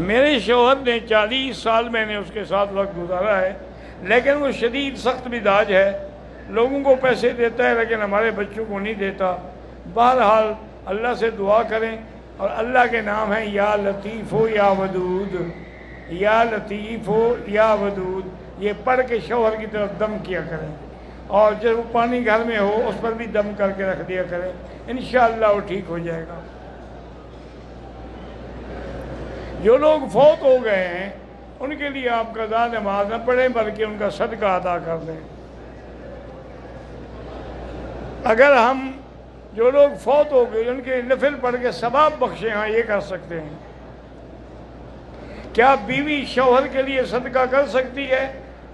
میرے شوہر نے 40 سال میں نے اس کے ساتھ وقت گزارا ہے، لیکن وہ شدید سخت مزاج ہے، لوگوں کو پیسے دیتا ہے لیکن ہمارے بچوں کو نہیں دیتا۔ بہرحال اللہ سے دعا کریں، اور اللہ کے نام ہیں یا لطیف ہو یا ودود، یا لطیف ہو یا ودود، یہ پڑھ کے شوہر کی طرف دم کیا کریں، اور جب وہ پانی گھر میں ہو اس پر بھی دم کر کے رکھ دیا کریں، انشاءاللہ وہ ٹھیک ہو جائے گا۔ جو لوگ فوت ہو گئے ہیں ان کے لیے آپ قضا نماز نہ پڑھیں بلکہ ان کا صدقہ ادا کر دیں۔ اگر ہم جو لوگ فوت ہو گئے ان کے نفل پڑھ کے ثواب بخشیں، ہاں یہ کر سکتے ہیں۔ کیا بیوی شوہر کے لیے صدقہ کر سکتی ہے؟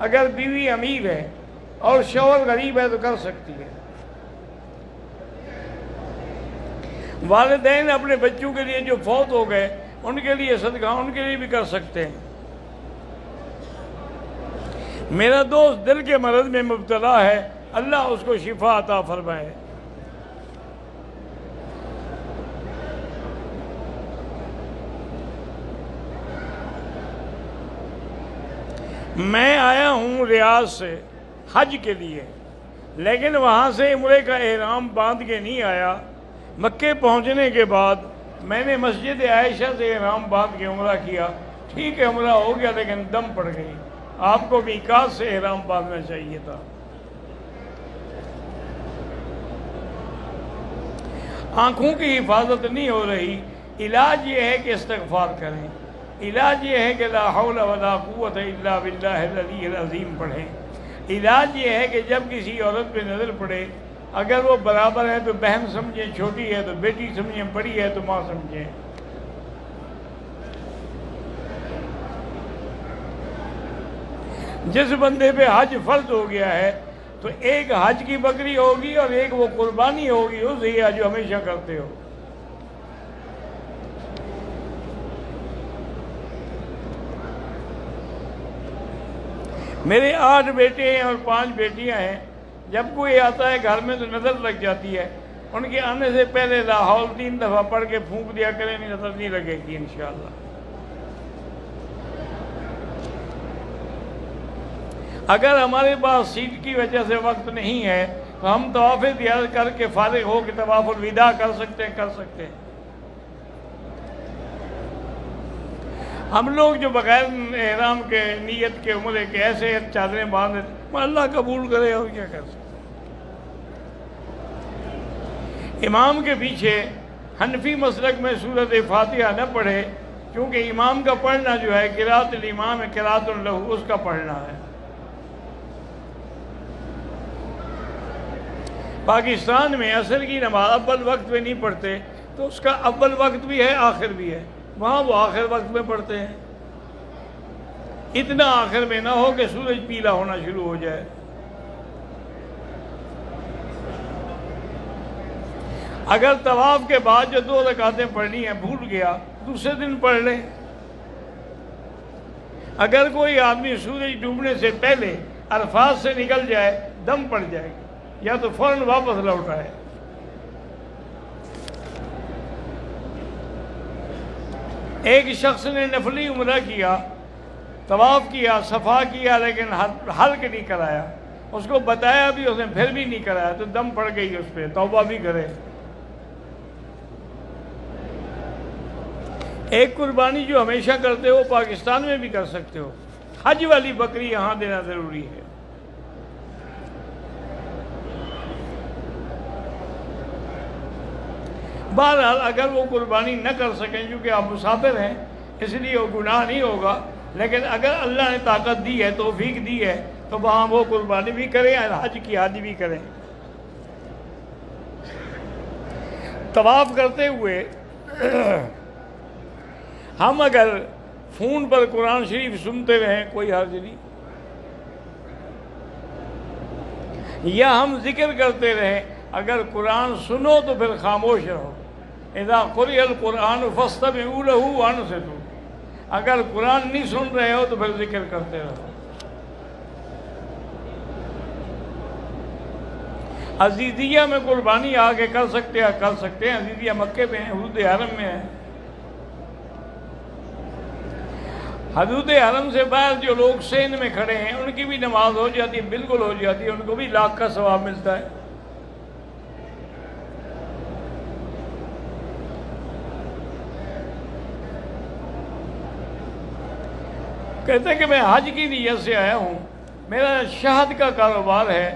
اگر بیوی امیر ہے اور شوہر غریب ہے تو کر سکتی ہے۔ والدین اپنے بچوں کے لیے جو فوت ہو گئے ان کے لیے صدقہ ان کے لیے بھی کر سکتے ہیں۔ میرا دوست دل کے مرض میں مبتلا ہے، اللہ اس کو شفا عطا فرمائے۔ میں آیا ہوں ریاض سے حج کے لیے، لیکن وہاں سے عمرے کا احرام باندھ کے نہیں آیا۔ مکے پہنچنے کے بعد میں نے مسجد عائشہ سے احرام باندھ کے عمرہ کیا، ٹھیک ہے عمرہ ہو گیا لیکن دم پڑ گئی۔ آپ کو میقات سے احرام باندھنا چاہیے تھا۔ آنکھوں کی حفاظت نہیں ہو رہی، علاج یہ ہے کہ استغفار کریں، علاج یہ ہے کہ لا حول ولا قوت الا باللہ العلی العظیم پڑھیں۔ علاج یہ ہے کہ جب کسی عورت پہ نظر پڑے، اگر وہ برابر ہے تو بہن سمجھیں، چھوٹی ہے تو بیٹی سمجھیں، بڑی ہے تو ماں سمجھیں۔ جس بندے پہ حج فرض ہو گیا ہے تو ایک حج کی بکری ہوگی اور ایک وہ قربانی ہوگی اس ہی جو ہمیشہ کرتے ہو۔ میرے 8 بیٹے ہیں اور 5 بیٹیاں ہیں، جب کوئی آتا ہے گھر میں تو نظر لگ جاتی ہے، ان کے آنے سے پہلے لا حول 3 دفعہ پڑھ کے پھونک دیا کریں، نظر نہیں لگے گی انشاءاللہ۔ اگر ہمارے پاس سیٹ کی وجہ سے وقت نہیں ہے تو ہم طواف زیارت کر کے فارغ ہو کے طواف الوداع کر سکتے ہیں۔ ہم لوگ جو بغیر احرام کے نیت کے عمرے کے ایسے چادریں باندھ، اللہ قبول کرے اور کیا کر سکتے۔ امام کے پیچھے حنفی مسلک میں سورۃ فاتحہ نہ پڑھے، کیونکہ امام کا پڑھنا جو ہے قراءۃ الامام قراءۃ لہ، اس کا پڑھنا ہے۔ پاکستان میں عصر کی نماز اول وقت میں نہیں پڑھتے، تو اس کا اول وقت بھی ہے آخر بھی ہے، وہاں وہ آخر وقت میں پڑھتے ہیں۔ اتنا آخر میں نہ ہو کہ سورج پیلا ہونا شروع ہو جائے۔ اگر طواف کے بعد جو 2 رکعتیں پڑھنی ہیں بھول گیا، دوسرے دن پڑھ لیں۔ اگر کوئی آدمی سورج ڈوبنے سے پہلے عرفات سے نکل جائے، دم پڑ جائے گی، یا تو فوراً واپس لوٹ آئے۔ ایک شخص نے نفلی عمرہ کیا، طواف کیا، صفا کیا، لیکن حلق نہیں کرایا، اس کو بتایا بھی اس نے پھر بھی نہیں کرایا، تو دم پڑ گئی اس پہ، توبہ بھی کرے۔ ایک قربانی جو ہمیشہ کرتے ہو پاکستان میں بھی کر سکتے ہو، حج والی بکری یہاں دینا ضروری ہے۔ بہرحال اگر وہ قربانی نہ کر سکیں کیونکہ آپ مسافر ہیں اس لیے وہ گناہ نہیں ہوگا، لیکن اگر اللہ نے طاقت دی ہے، توفیق دی ہے، تو وہاں وہ قربانی بھی کریں اور حج کی حج بھی کریں۔ طواف کرتے ہوئے ہم اگر فون پر قرآن شریف سنتے رہیں کوئی حرج نہیں، یا ہم ذکر کرتے رہیں، اگر قرآن سنو تو پھر خاموش رہو۔ اذا قرئ القرآن فاستمعوا له وانصتوا، اگر قرآن نہیں سن رہے ہو تو پھر ذکر کرتے رہو۔ عزیزیہ میں قربانی آگے کر سکتے ہیں، عزیزیہ مکے میں ہے، حدود حرم میں ہے۔ حدود حرم سے باہر جو لوگ سین میں کھڑے ہیں ان کی بھی نماز ہو جاتی ہے، بالکل ہو جاتی ہے، ان کو بھی لاکھ کا ثواب ملتا ہے۔ کہتے ہیں کہ میں حج کی نیت سے آیا ہوں، میرا شہد کا کاروبار ہے،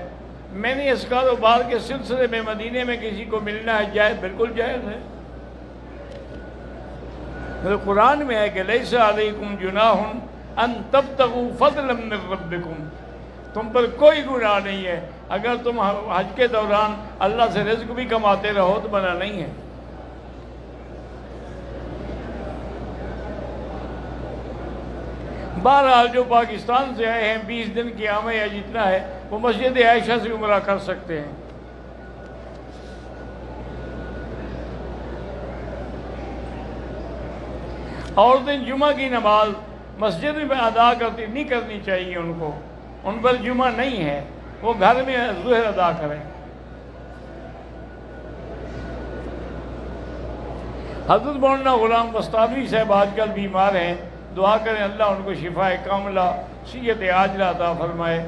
میں نے اس کاروبار کے سلسلے میں مدینے میں کسی کو ملنا ہے، جائز، بالکل جائز ہے۔ قرآن میں ہے کہ لیس علیکم جناح ان تبتغوا فضلا من ربکم، تم پر کوئی گناہ نہیں ہے اگر تم حج کے دوران اللہ سے رزق بھی کماتے رہو تو منع نہیں ہے۔ بہرحال جو پاکستان سے آئے ہیں 20 دن کی آمد یا جتنا ہے وہ مسجد عائشہ سے عمرہ کر سکتے ہیں۔ عورتیں جمعہ کی نماز مسجد میں ادا نہیں کرنی چاہیے، ان پر جمعہ نہیں ہے، وہ گھر میں ظہر ادا کریں۔ حضرت مولانا غلام بستانوی صاحب آج کل بیمار ہیں، دعا کریں اللہ ان کو شفاء کاملہ صحت عاجلہ عطا فرمائے۔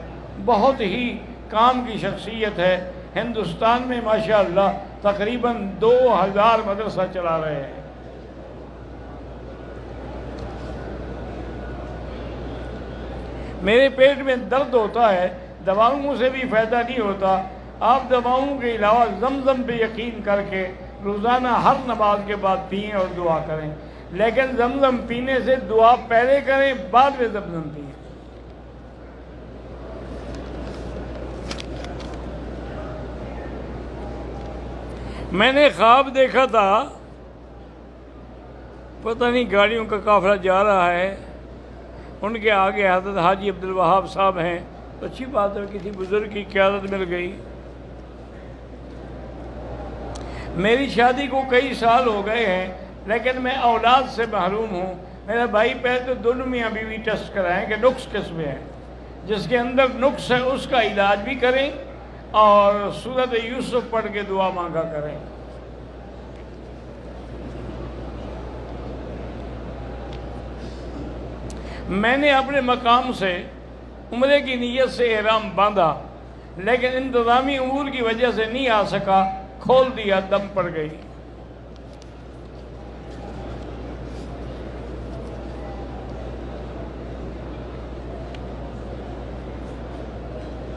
بہت ہی کام کی شخصیت ہے، ہندوستان میں ماشاءاللہ تقریباً 2000 مدرسہ چلا رہے ہیں۔ میرے پیٹ میں درد ہوتا ہے، دواؤں سے بھی فائدہ نہیں ہوتا، آپ دواؤں کے علاوہ زمزم پہ یقین کر کے روزانہ ہر نماز کے بعد پئیں اور دعا کریں، لیکن زمزم پینے سے دعا پہلے کریں بعد میں زمزم پئیں۔ میں نے خواب دیکھا تھا، پتہ نہیں گاڑیوں کا قافلہ جا رہا ہے، ان کے آگے حضرت حاجی عبدالوہاب صاحب ہیں، تو اچھی بات ہے کسی بزرگ کی قیادت مل گئی۔ میری شادی کو کئی سال ہو گئے ہیں لیکن میں اولاد سے محروم ہوں۔ میرا بھائی پہلے تو دونوں میاں بیوی ٹیسٹ کرائیں کہ نقص کس میں ہے، جس کے اندر نقص ہے اس کا علاج بھی کریں اور سورۃ یوسف پڑھ کے دعا مانگا کریں۔ میں نے اپنے مقام سے عمرے کی نیت سے احرام باندھا لیکن انتظامی امور کی وجہ سے نہیں آ سکا، کھول دیا، دم پڑ گئی۔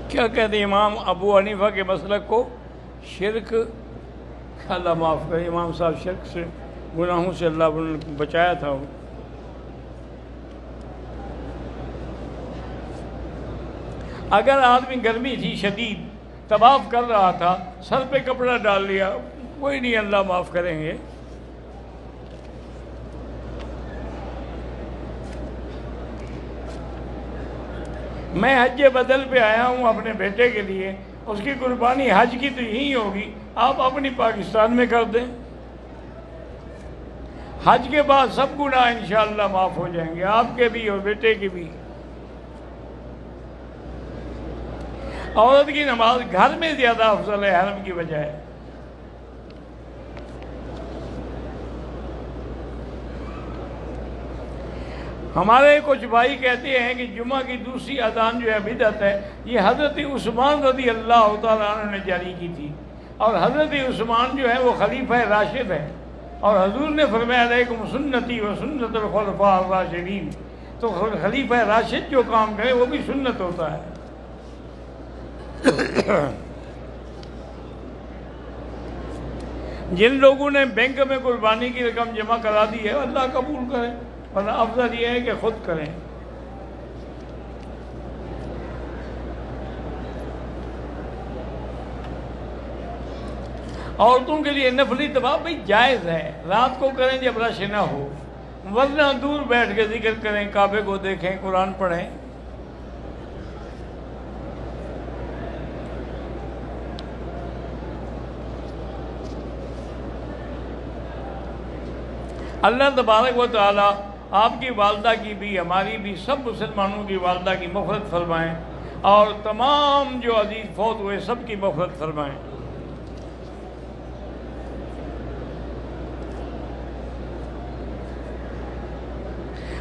کیا کہتے ہیں امام ابو حنیفہ کے مسلک کو؟ شرک، اللہ معاف کرے، امام صاحب شرک سے، گناہوں سے اللہ نے بچایا تھا۔ اگر آدمی گرمی تھی شدید، طواف کر رہا تھا، سر پہ کپڑا ڈال لیا، کوئی نہیں، اللہ معاف کریں گے۔ میں حج بدل پہ آیا ہوں اپنے بیٹے کے لیے، اس کی قربانی حج کی تو یہی ہوگی، آپ اپنی پاکستان میں کر دیں، حج کے بعد سب گناہ انشاءاللہ معاف ہو جائیں گے، آپ کے بھی اور بیٹے کے بھی۔ عورت کی نماز گھر میں زیادہ افضل ہے حرم کی بجائے۔ ہمارے کچھ بھائی کہتے ہیں کہ جمعہ کی دوسری اذان جو ہے بدعت ہے، یہ حضرت عثمان رضی اللہ تعالیٰ عنہ نے جاری کی تھی، اور حضرت عثمان جو ہے وہ خلیفہ راشد ہے، اور حضور نے فرمایا علیکم سنتی و سنت الخلفاء الراشدین، تو خلیفہ راشد جو کام کرے وہ بھی سنت ہوتا ہے۔ جن لوگوں نے بینک میں قربانی کی رقم جمع کرا دی ہے اللہ قبول کرے، ورنہ افضل یہ ہے کہ خود کریں۔ عورتوں کے لیے نفلی طواف بھی جائز ہے، رات کو کریں جب رش نہ ہو، ورنہ دور بیٹھ کے ذکر کریں، کعبے کو دیکھیں، قرآن پڑھیں۔ اللہ تبارک و تعالیٰ آپ کی والدہ کی بھی، ہماری بھی، سب مسلمانوں کی والدہ کی مغفرت فرمائیں، اور تمام جو عزیز فوت ہوئے سب کی مغفرت فرمائیں۔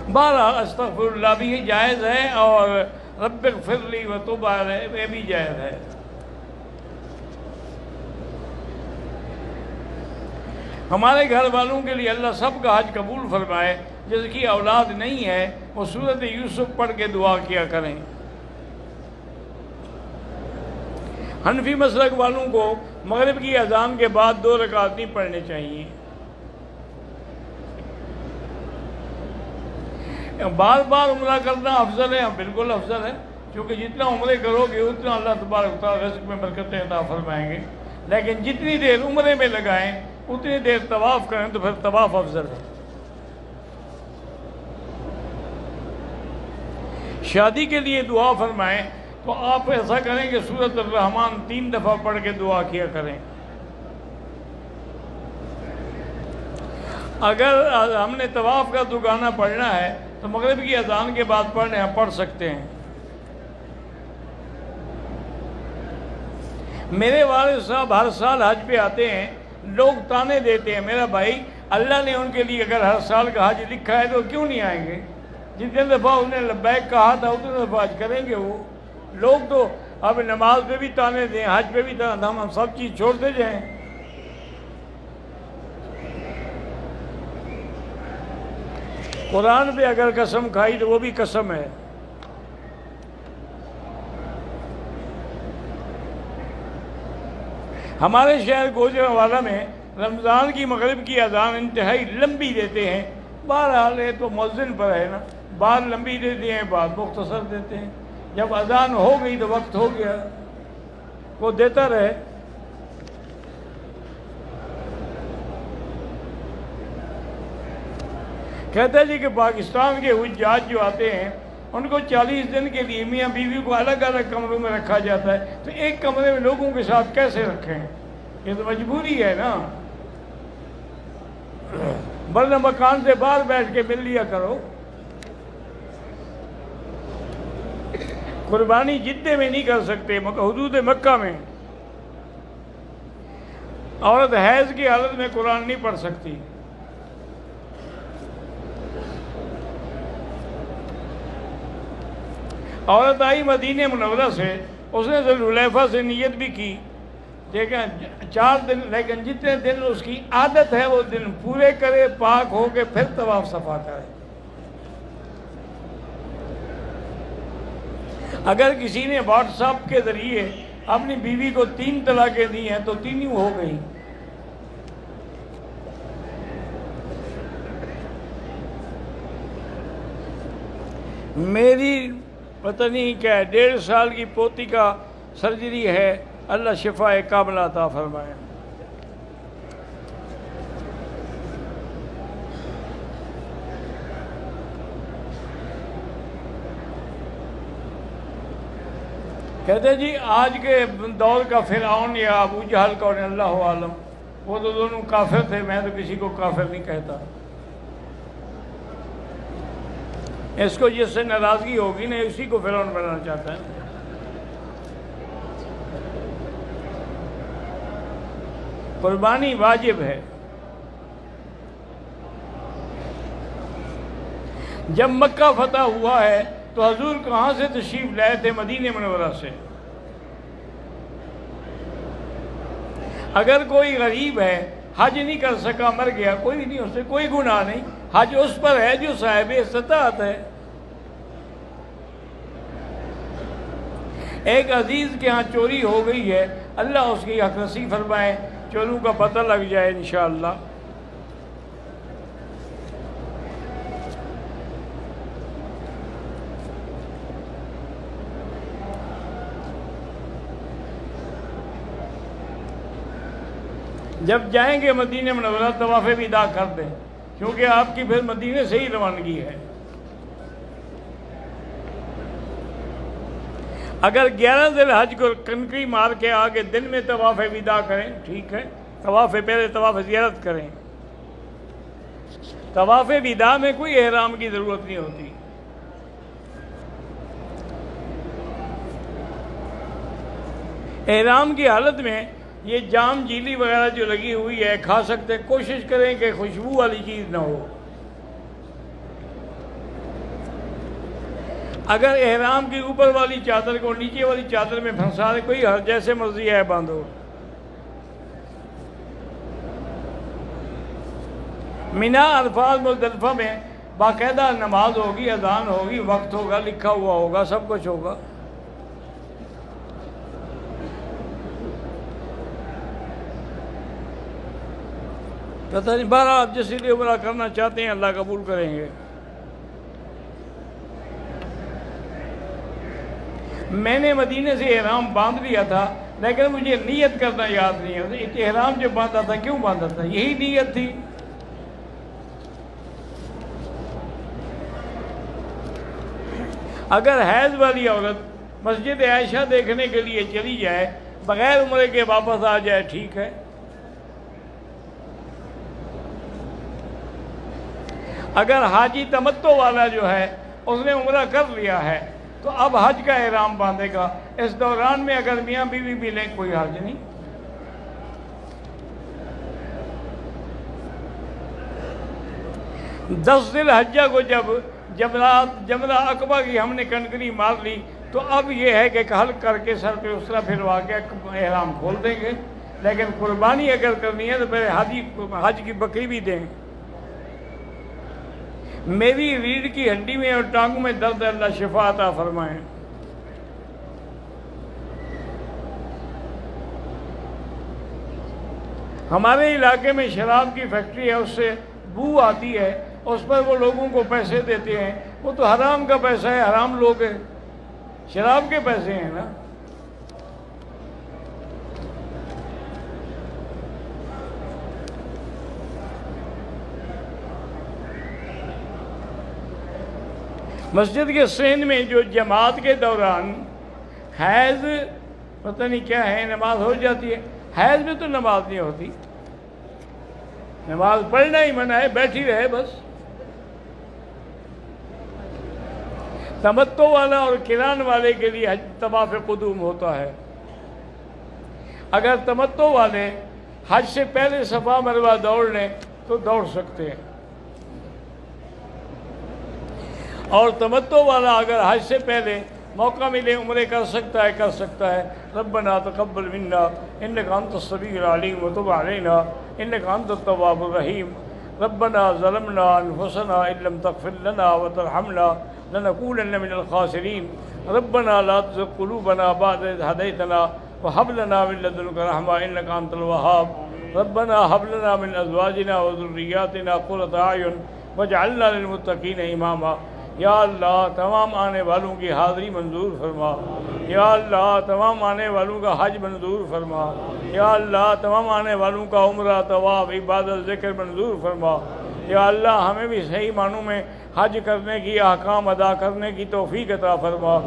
بہرحال استغفر اللہ بھی جائز ہے اور رب اغفر لی وتوب علیہ یہ بھی جائز ہے۔ ہمارے گھر والوں کے لیے اللہ سب کا حج قبول فرمائے۔ جس کی اولاد نہیں ہے وہ سورۃ یوسف پڑھ کے دعا کیا کریں۔ حنفی مسلک والوں کو مغرب کی اذان کے بعد 2 رکعت نہیں پڑھنے چاہیے۔ بار بار عمرہ کرنا افضل ہے، بالکل افضل ہے، کیونکہ جتنا عمرے کرو گے اتنا اللہ تبارک و تعالیٰ رزق میں برکتیں عطا فرمائیں گے۔ لیکن جتنی دیر عمرے میں لگائیں اتنی دیر طواف کریں تو پھر طواف افضل ہے۔ شادی کے لیے دعا فرمائیں تو آپ ایسا کریں کہ سورۃ الرحمن 3 دفعہ پڑھ کے دعا کیا کریں۔ اگر ہم نے طواف کا دگانا پڑھنا ہے تو مغرب کی اذان کے بعد پڑھ سکتے ہیں۔ میرے والد صاحب ہر سال حج پہ آتے ہیں، لوگ تانے دیتے ہیں، میرا بھائی اللہ نے ان کے لیے اگر ہر سال کا حج لکھا ہے تو کیوں نہیں آئیں گے؟ جتنے دفعہ انہیں لبیک کہا تھا اتنے دفعہ حج کریں گے وہ لوگ۔ تو اب نماز پہ بھی تانے دیں، حج پہ بھی تانے، ہم سب چیز چھوڑتے جائیں۔ قرآن پہ اگر قسم کھائی تو وہ بھی قسم ہے۔ ہمارے شہر گوجرانوالہ میں رمضان کی مغرب کی اذان انتہائی لمبی دیتے ہیں۔ بہرحال یہ تو مؤذن پر ہے نا، بعد لمبی دیتے ہیں بعد مختصر دیتے ہیں۔ جب اذان ہو گئی تو وقت ہو گیا، وہ دیتا رہے۔ کہتا ہے جی کہ پاکستان کے حجاج جو آتے ہیں ان کو 40 دن کے لیے میاں بیوی کو الگ الگ کمروں میں رکھا جاتا ہے، تو ایک کمرے میں لوگوں کے ساتھ کیسے رکھیں؟ یہ تو مجبوری ہے نا، ورنہ مکان سے باہر بیٹھ کے مل لیا کرو۔ قربانی جدے میں نہیں کر سکتے، حدود مکہ میں عورت حیض کی حالت میں قرآن نہیں پڑھ سکتی۔ عورت آئی مدینہ منورہ سے، اس نے ذوالحلیفہ سے نیت بھی کی، لیکن 4 دن، لیکن جتنے دن اس کی عادت ہے وہ دن پورے کرے، پاک ہو کے پھر طواف صفا کرے۔ اگر کسی نے واٹس ایپ کے ذریعے اپنی بیوی کو 3 طلاقیں دی ہیں تو 3 ہو گئی۔ میری پتہ نہیں کیا 1.5 سال کی پوتی کا سرجری ہے، اللہ شفا کاملہ عطا فرمائے۔ کہتے ہیں جی آج کے دور کا فرعون یا ابو جہل کا اللہ عالم، وہ تو دونوں کافر تھے، میں تو کسی کو کافر نہیں کہتا۔ اس کو جس سے ناراضگی ہوگی نا اسی کو فرعون بنانا چاہتا ہے۔ قربانی واجب ہے۔ جب مکہ فتح ہوا ہے تو حضور کہاں سے تشریف لائے تھے؟ مدینہ منورہ سے۔ اگر کوئی غریب ہے حج نہیں کر سکا، مر گیا، کوئی نہیں، اس سے کوئی گناہ نہیں، حج اس پر ہے جو صاحب استطاعت ہے۔ ایک عزیز کے ہاں چوری ہو گئی ہے، اللہ اس کی حق نصیب فرمائے، چوروں کا پتہ لگ جائے انشاءاللہ۔ جب جائیں گے مدینہ منورہ طواف وداع کر دیں، کیونکہ آپ کی پھر مدینہ سے ہی روانگی ہے۔ اگر 11 ذی الحج کو کنکری مار کے آگے دن میں طواف وداع کریں ٹھیک ہے، پہلے طواف زیارت کریں۔ طواف وداع میں کوئی احرام کی ضرورت نہیں ہوتی۔ احرام کی حالت میں یہ جام جیلی وغیرہ جو لگی ہوئی ہے کھا سکتے، کوشش کریں کہ خوشبو والی چیز نہ ہو۔ اگر احرام کی اوپر والی چادر کو نیچے والی چادر میں پھنسا دے، کوئی حرج، جیسے مرضی ہے باندھو۔ مینا، عرفات، مزدلفہ میں باقاعدہ نماز ہوگی، اذان ہوگی، وقت ہوگا، لکھا ہوا ہوگا، سب کچھ ہوگا۔ پتہ نہیں، بہرحال آپ جس لیے عمرہ کرنا چاہتے ہیں اللہ قبول کریں گے۔ میں نے مدینے سے احرام باندھ لیا تھا، لیکن مجھے نیت کرنا یاد نہیں ہے۔ احرام جو باندھا تھا کیوں باندھا تھا؟ یہی نیت تھی۔ اگر حیض والی عورت مسجد عائشہ دیکھنے کے لیے چلی جائے، بغیر عمرے کے واپس آ جائے، ٹھیک ہے۔ اگر حاجی تمتع والا جو ہے اس نے عمرہ کر لیا ہے تو اب حج کا احرام باندھے گا، اس دوران میں اگر میاں بیوی ملیں کوئی حرج نہیں۔ دس ذی الحجہ کو جب جمرہ عقبہ کی ہم نے کنکری مار لی تو اب یہ ہے کہ حلق کر کے سر پہ اس طرح پھروا کے احرام کھول دیں گے، لیکن قربانی اگر کرنی ہے تو پہلے حج کی بکری بھی دیں۔ میری ریڑھ کی ہڈی میں اور ٹانگوں میں درد ہے، اللہ شفا عطا فرمائیں۔ ہمارے علاقے میں شراب کی فیکٹری ہے، اس سے بو آتی ہے، اس پر وہ لوگوں کو پیسے دیتے ہیں، وہ تو حرام کا پیسہ ہے، حرام لوگ ہیں، شراب کے پیسے ہیں نا۔ مسجد کے سین میں جو جماعت کے دوران حیض پتہ نہیں کیا ہے نماز ہو جاتی ہے، حیض میں تو نماز نہیں ہوتی، نماز پڑھنا ہی منع ہے، بیٹھی رہے بس۔ تمتع والا اور قران والے کے لیے حج طواف قدوم ہوتا ہے۔ اگر تمتع والے حج سے پہلے صفا مروہ دوڑ لیں تو دوڑ سکتے ہیں، اور تمتع والا اگر حج سے پہلے موقع ملے عمرے کر سکتا ہے۔ ربنا تقبل منا انک انت السمیع العلیم وتب علینا انک انت التواب الرحیم۔ ربنا ظلمنا انفسنا ان لم تغفر لنا وترحمنا لنکونن من الخاسرین۔ ربنا لا تزغ قلوبنا بعد اذ ہدیتنا وہب لنا من لدنک رحمہ انک انت الوہاب۔ ربنا ہب لنا من ازواجنا وذریاتنا قرۃ اعین واجعلنا للمتقین اماما۔ یا اللہ تمام آنے والوں کی حاضری منظور فرما، یا اللہ تمام آنے والوں کا حج منظور فرما، یا اللہ تمام آنے والوں کا عمرہ، طواف، عبادت، ذکر منظور فرما۔ یا اللہ ہمیں بھی صحیح معنوں میں حج کرنے کی، احکام ادا کرنے کی توفیق عطا فرما۔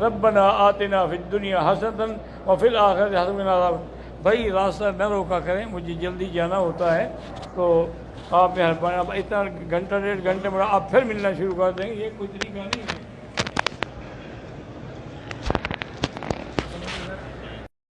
ربنا آتنا فی الدنیا حسنۃ وفی الآخرۃ حسنۃ۔ بھائی راستہ نہ روکا کریں، مجھے جلدی جانا ہوتا ہے، تو آپ مہربانی اتنا گھنٹہ ڈیڑھ گھنٹے میں آپ پھر ملنا شروع کر دیں گے، یہ کوئی طریقہ نہیں ہے۔